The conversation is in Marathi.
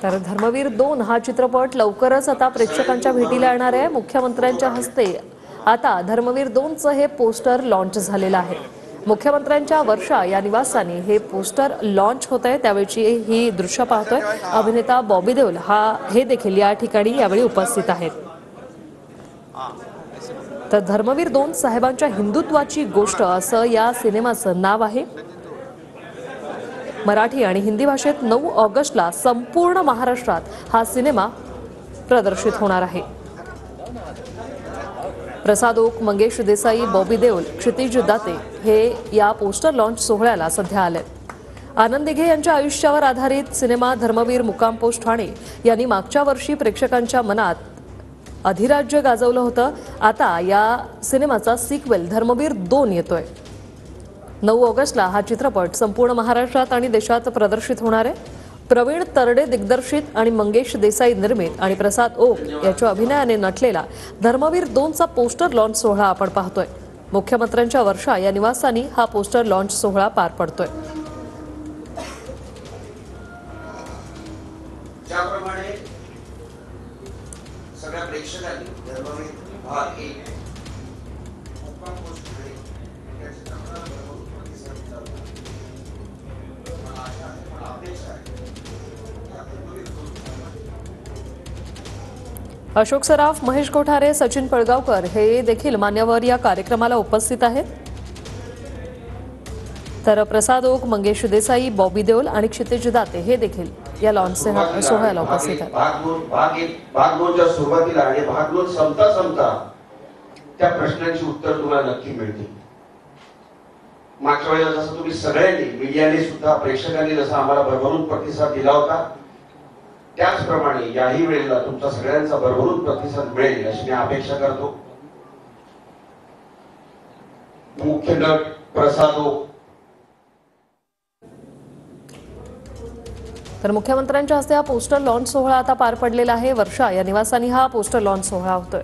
तर धर्मवीर 2 हा चित्रपट लवकरच आता प्रेक्षकांच्या भेटीला येणार आहे। मुख्यमंत्र्यांच्या हस्ते आता धर्मवीर 2चं हे पोस्टर लॉन्च झालेलं आहे। मुख्यमंत्र्यांच्या वर्षा या निवासस्थानी हे पोस्टर लॉन्च होत आहे, त्यावेळची ही दृश्य पाहतोय। अभिनेता बॉबी देओल हे देखील या ठिकाणी यावेळी उपस्थित आहेत। तर धर्मवीर 2 साहेबांच्या हिंदुत्वाची गोष्ट असं या सिनेमाचं नाव आहे। मराठी आणि हिंदी भाषेत 9 ऑगस्टला संपूर्ण महाराष्ट्रात हा सिनेमा प्रदर्शित होणार आहे। प्रसाद ओक, मंगेश देसाई, बॉबी देओल, क्षितिज दाते हे या पोस्टर लॉन्च सोहळ्याला सध्या आले। आनंद दिघे यांच्या आयुष्यावर आधारित सिनेमा धर्मवीर मुक्काम पोस्ट ठाणे यांनी मागच्या वर्षी प्रेक्षकांच्या मनात अधिराज्य गाजवलं होतं। आता या सिनेमाचा सिक्वेल धर्मवीर 2 येतोय। 9 ऑगस्टला हा चित्रपट संपूर्ण महाराष्ट्रात आणि देशात प्रदर्शित होणार आहे। प्रवीण तरडे दिग्दर्शित आणि मंगेश देसाई निर्मित आणि प्रसाद ओक याच्या अभिनयाने नटलेला धर्मवीर 2चा पोस्टर लॉन्च सोहळा आपण पाहतोय। मुख्यमंत्र्यांच्या वर्षा या निवासस्थानी हा पोस्टर लॉन्च सोहळा पार पडतोय। ज्याप्रमाणे सगळ्या प्रेक्षकांनी धर्मवीर भाग 1 मुक्काम पोस्ट ठाणे या चित्रपटाला भरपूर प्रतिसाद दिला होता। मला आशा आहे, मला अपेक्षा आहे की धर्मवीर 2 अशोक सराफ, महेश कोठारे, सचिन पळगावकर हे देखील मान्यवर या कार्यक्रमाला उपस्थित आहेत। तर प्रसाद ओक, मंगेश देसाई, बॉबी देओल आणि क्षितिज दाते हे देखील या लॉन्च सोहळ्याला उपस्थित आहेत। भाग 2च्या सुरुवातीला आणि भाग 2 संपता त्या प्रश्नांची उत्तर तुम्हाला नक्की मिळतील। मागच्या वेळेला जसं तुम्ही सगळ्यांनी, मीडियाने सुद्धा, प्रेक्षकांनी जसा आम्हाला भरभरून प्रतिसाद दिला होता, त्याचप्रमाणे याही वेळेला तुमचा सगळ्यांचा भरभरून प्रतिसाद मिळेल अशी मी अपेक्षा करतो। मुख्य नट प्रसाद ओक, तर मुख्यमंत्र्यांच्या हस्ते हा पोस्टर लॉन्च सोहळा आता पार पडलेला आहे। वर्षा या निवासानी हा पोस्टर लॉन्च सोहळा होतोय।